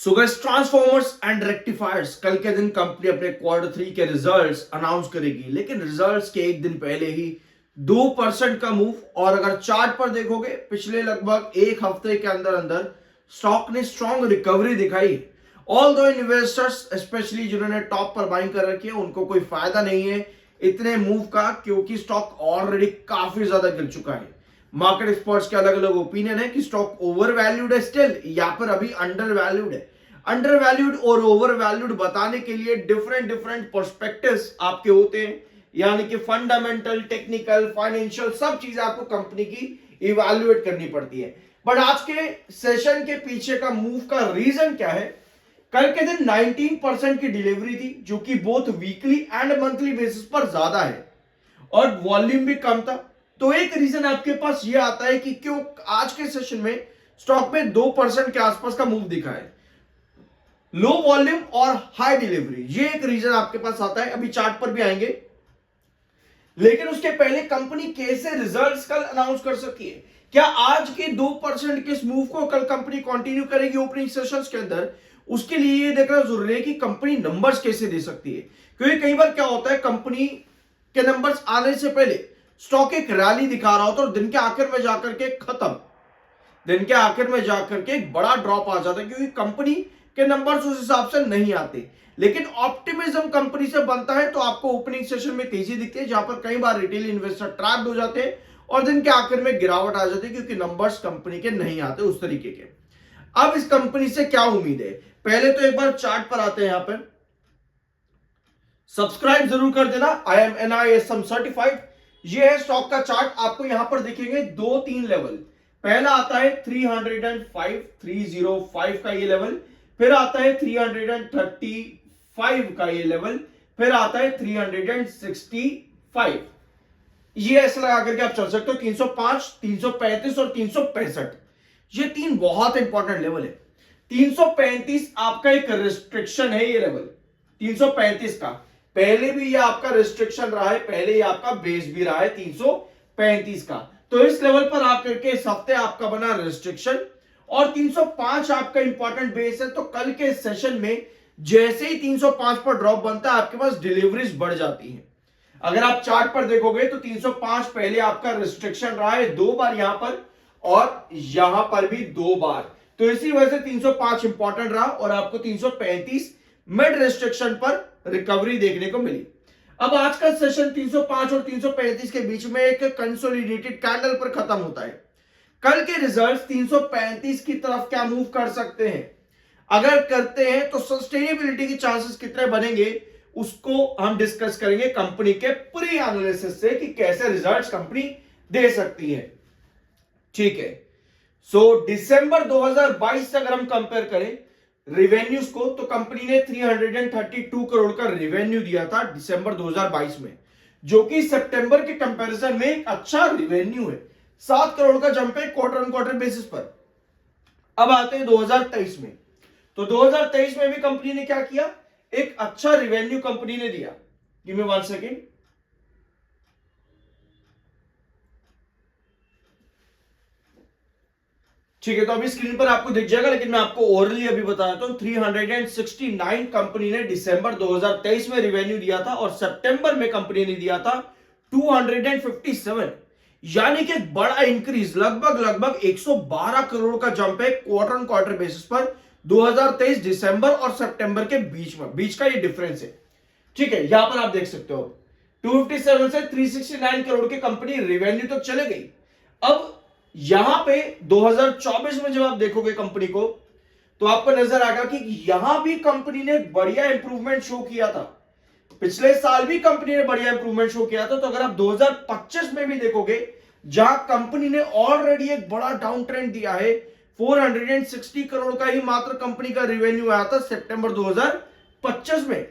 So guys, transformers and rectifiers कल के दिन कंपनी अपने क्वार्टर 3 के रिजल्ट्स अनाउंस करेगी, लेकिन रिजल्ट्स के एक दिन पहले ही 2% का मूव। और अगर चार्ट पर देखोगे पिछले लगभग एक हफ्ते के अंदर अंदर स्टॉक ने स्ट्रॉन्ग रिकवरी दिखाई। ऑल दो इन्वेस्टर्स स्पेशली जिन्होंने टॉप पर बाइंग कर रखी है उनको कोई फायदा नहीं है इतने मूव का, क्योंकि स्टॉक ऑलरेडी काफी ज्यादा गिर चुका है। मार्केट एक्सपर्ट्स के अलग अलग ओपिनियन है कि स्टॉक ओवर वैल्यूड है स्टिल या फिर अभी अंडर वैल्यूड है। अंडर वैल्यूड और ओवर वैल्यूड बताने के लिए डिफरेंट डिफरेंट पर्सपेक्टिव्स आपके होते हैं, यानी कि फंडामेंटल, टेक्निकल, फाइनेंशियल सब चीजें आपको कंपनी की इवैल्यूएट करनी पड़ती है। बट आज के सेशन के पीछे का मूव का रीजन क्या है? कल के दिन 19% की डिलीवरी थी, जो कि both weekly and monthly basis पर ज्यादा है और वॉल्यूम भी कम था। तो एक रीजन आपके पास ये आता है कि क्यों आज के सेशन में स्टॉक में 2% के आसपास का मूव दिखा है। लो वॉल्यूम और हाई डिलीवरी, ये एक रीजन आपके पास आता है। अभी चार्ट पर भी आएंगे, लेकिन उसके पहले कंपनी कैसे रिजल्ट्स कल अनाउंस कर सकती है? क्या आज के 2% के इस मूव को कल कंपनी कंटिन्यू करेगी ओपनिंग सेशंस के अंदर? उसके लिए ये देखना जरूरी है कि कंपनी नंबर्स कैसे दे सकती है, क्योंकि कई बार क्या होता है कंपनी के नंबर्स आने से पहले स्टॉक एक रैली दिखा रहा होता है और दिन के आखिर में जाकर के खत्म, दिन के आखिर में जाकर के एक बड़ा ड्रॉप आ जाता है, क्योंकि कंपनी के नंबर्स उस हिसाब से नहीं आते। लेकिन ऑप्टिमिज्म कंपनी से बनता है तो आपको ओपनिंग सेशन में तेजी दिखती है, जहां पर कई बार रिटेल इन्वेस्टर ट्रैप्ड हो जाते हैं और दिन के आखिर में गिरावट आ जाती है, क्योंकि नंबर्स कंपनी के नहीं आते उस तरीके के। अब इस कंपनी से क्या उम्मीद है? पहले तो एक बार चार्ट पर आते हैं। यहां पर सब्सक्राइब जरूर कर देना। I am NISM certified. ये है स्टॉक का चार्ट, आपको यहां पर दिखेंगे 2-3 लेवल। पहला आता है 305 का ये लेवल, फिर आता है 335 का ये लेवल, फिर आता है 365। ये ऐसा लगा करके आप चल सकते हो। 305, 335 और 365, ये तीन बहुत इंपॉर्टेंट लेवल है। 335 आपका एक रिस्ट्रिक्शन है, ये लेवल 335 का पहले भी ये आपका रिस्ट्रिक्शन रहा है, पहले ये आपका बेस भी रहा है 335 का। तो इस लेवल पर आकर के इस हफ्ते आपका बना रिस्ट्रिक्शन और 305 आपका इंपॉर्टेंट बेस है। तो कल के सेशन में जैसे ही 305 पर ड्रॉप बनता है आपके पास डिलीवरीज बढ़ जाती है। अगर आप चार्ट पर देखोगे तो 305 पहले आपका रिस्ट्रिक्शन रहा है 2 बार यहां पर और यहां पर भी 2 बार, तो इसी वजह से 305 इंपॉर्टेंट रहा और आपको 335 मिड रिस्ट्रिक्शन पर रिकवरी देखने को मिली। अब आज का सेशन 305 और 335 के बीच में एक कंसोलिडेटेड कैंडल पर खत्म होता है। कल के रिजल्ट्स 335 की तरफ क्या मूव कर सकते हैं? अगर करते हैं तो सस्टेनेबिलिटी के चांसेस कितने बनेंगे उसको हम डिस्कस करेंगे कंपनी के प्री एनालिसिस से कि कैसे रिजल्ट्स कंपनी दे सकती है। ठीक है, सो दिसंबर 2022 से अगर हम कंपेयर करें रेवेन्यूज को, तो कंपनी ने 332 करोड़ का रेवेन्यू दिया था दिसंबर 2022 में, जो कि सितंबर के कंपैरिजन में एक अच्छा रेवेन्यू है। 7 करोड़ का जंप है क्वार्टर ऑन क्वार्टर बेसिस पर। अब आते हैं 2023 में, तो 2023 में भी कंपनी ने क्या किया? एक अच्छा रेवेन्यू कंपनी ने दिया। Give me 1 second. ठीक है, तो अभी स्क्रीन पर आपको दिख जाएगा, लेकिन मैं आपको ओरली अभी बताता हूं। 369 कंपनी ने दिसंबर 2023 में रेवेन्यू दिया था और सितंबर में कंपनी ने दिया था 257, यानी कि एक बड़ा इंक्रीज, लगभग 112 करोड़ का जंप है क्वार्टर ऑन क्वार्टर बेसिस पर 2023 दिसंबर और सितंबर के बीच का ये डिफरेंस है। ठीक है, यहां पर आप देख सकते हो 257 से 369 करोड़ की कंपनी रेवेन्यू तक चले गई। अब यहां पे 2024 में जब आप देखोगे कंपनी को, तो आपको नजर आएगा कि यहां भी कंपनी ने बढ़िया इंप्रूवमेंट शो किया था। पिछले साल भी कंपनी ने बढ़िया इंप्रूवमेंट शो किया था। तो अगर आप 2025 में भी देखोगे, जहां कंपनी ने ऑलरेडी एक बड़ा डाउन ट्रेंड दिया है, 460 करोड़ का ही मात्र कंपनी का रेवेन्यू आया था सितंबर 2025 में।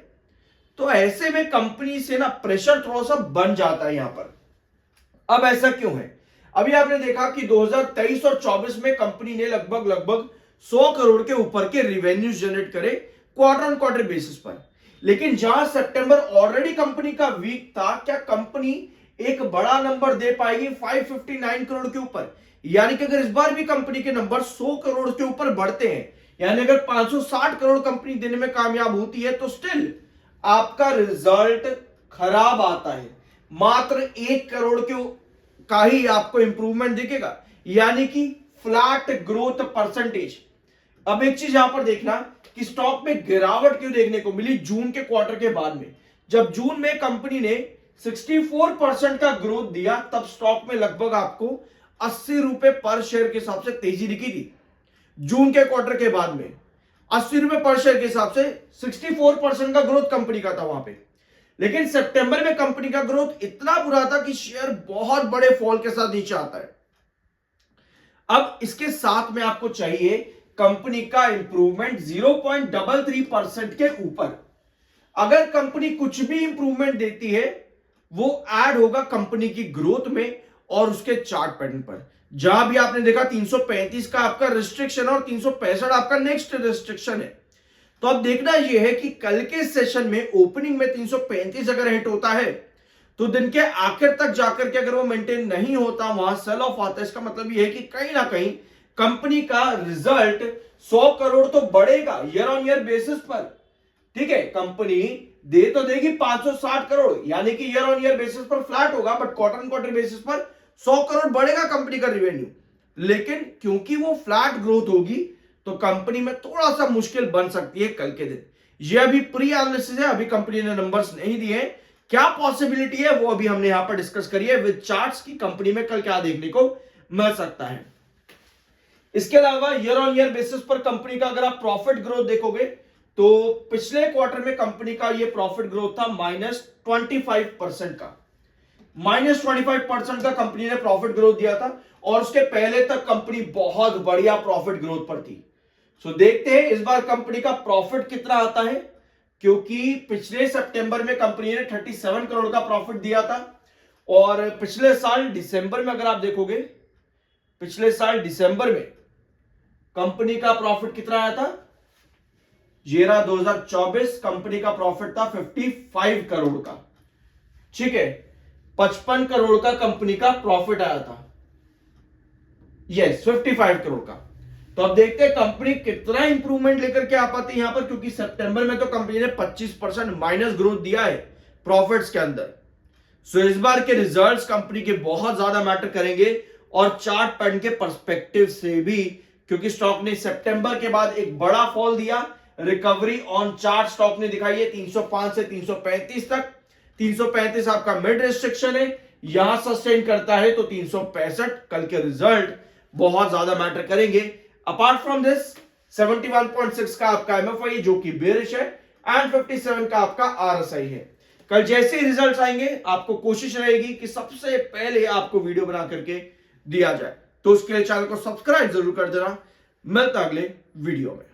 तो ऐसे में कंपनी से ना प्रेशर थोड़ा सा बन जाता है यहां पर। अब ऐसा क्यों है? अभी आपने देखा कि 2023 और 24 में कंपनी ने लगभग 100 करोड़ के ऊपर के रेवेन्यू जनरेट करे क्वार्टर ऑन क्वार्टर बेसिस पर। लेकिन जहां सितंबर ऑलरेडी कंपनी का वीक था, क्या कंपनी एक बड़ा नंबर दे पाएगी 559 करोड़ के ऊपर? यानी कि अगर इस बार भी कंपनी के नंबर 100 करोड़ के ऊपर बढ़ते हैं, यानी अगर 560 करोड़ कंपनी देने में कामयाब होती है तो स्टिल आपका रिजल्ट खराब आता है, मात्र 1 करोड़ का ही आपको इंप्रूवमेंट दिखेगा, यानी कि फ्लैट ग्रोथ परसेंटेज। अब एक चीज यहां पर देखना कि स्टॉक में गिरावट क्यों देखने को मिली जून के क्वार्टर के बाद में। जब जून में कंपनी ने 64% का ग्रोथ दिया तब स्टॉक में लगभग आपको 80 रुपए पर शेयर के हिसाब से तेजी दिखी थी। जून के क्वार्टर के बाद में 80 रुपए पर शेयर के हिसाब से 64% का ग्रोथ कंपनी का था वहां पे। लेकिन सितंबर में कंपनी का ग्रोथ इतना बुरा था कि शेयर बहुत बड़े फॉल के साथ नीचे आता है। अब इसके साथ में आपको चाहिए कंपनी का इंप्रूवमेंट 0.33% के ऊपर। अगर कंपनी कुछ भी इंप्रूवमेंट देती है वो ऐड होगा कंपनी की ग्रोथ में और उसके चार्ट पैटर्न पर। जहां भी आपने देखा 335 का आपका रिस्ट्रिक्शन और 365 आपका नेक्स्ट रिस्ट्रिक्शन है। तो अब देखना यह है कि कल के सेशन में ओपनिंग में 335 अगर हिट होता है तो दिन के आखिर तक जाकर के अगर वो मेंटेन नहीं होता, वहां सेल ऑफ आता है, इसका मतलब यह है कि कहीं ना कहीं कंपनी का रिजल्ट 100 करोड़ तो बढ़ेगा ईयर ऑन ईयर बेसिस पर। ठीक है, कंपनी दे तो देगी 560 करोड़, यानी कि ईयर ऑन ईयर बेसिस पर फ्लैट होगा, but quarter on quarter basis पर 100 करोड़ बढ़ेगा कंपनी का रिवेन्यू। लेकिन क्योंकि वो फ्लैट ग्रोथ होगी तो कंपनी में थोड़ा सा मुश्किल बन सकती है कल के दिन। ये अभी प्री एनालिसिस है, अभी कंपनी ने नंबर्स नहीं दिए। क्या पॉसिबिलिटी है वो अभी हमने यहां पर डिस्कस करी है विद चार्ट्स की कंपनी में कल क्या देखने को मिल सकता है। इसके अलावा ईयर ऑन ईयर बेसिस पर कंपनी का अगर आप प्रॉफिट ग्रोथ देखोगे तो पिछले क्वार्टर में कंपनी का ये प्रॉफिट ग्रोथ था -25% का। -25% का कंपनी ने प्रॉफिट ग्रोथ दिया था और उसके पहले तक कंपनी बहुत बढ़िया प्रॉफिट ग्रोथ पर थी। सो देखते हैं इस बार कंपनी का प्रॉफिट कितना आता है, क्योंकि पिछले सितंबर में कंपनी ने 37 करोड़ का प्रॉफिट दिया था और पिछले साल दिसंबर में अगर आप देखोगे, पिछले साल दिसंबर में कंपनी का प्रॉफिट कितना आया था, 2024 कंपनी का प्रॉफिट था 55 करोड़ का। ठीक है, 55 करोड़ का कंपनी का प्रॉफिट आया था, यस 55 करोड़ का। तो अब देखते हैं कंपनी कितना इंप्रूवमेंट लेकर के आ पाती है यहां पर, क्योंकि सितंबर में तो कंपनी ने 25% माइनस ग्रोथ दिया है प्रॉफिट्स के अंदर। सो इस बार के रिजल्ट्स कंपनी के बहुत ज्यादा मैटर करेंगे और चार्ट पैटर्न के पर्सपेक्टिव से भी, क्योंकि स्टॉक ने सितंबर के बाद एक बड़ा फॉल दिया, रिकवरी ऑन चार्ट स्टॉक ने दिखाई है 305 से 335 तक। 335 आपका मिड रेस्ट्रिक्शन है, यहां सस्टेन करता है तो 365 कल के रिजल्ट बहुत ज्यादा मैटर करेंगे। अपार्ट फ्रॉम दिस 71.6 का आपका एमएफआई जो कि बेरिश है एंड 57 का आपका आरएसआई है। कल जैसे ही रिजल्ट्स आएंगे आपको कोशिश रहेगी कि सबसे पहले आपको वीडियो बना करके दिया जाए, तो उसके लिए चैनल को सब्सक्राइब जरूर कर देना। मिलता अगले वीडियो में।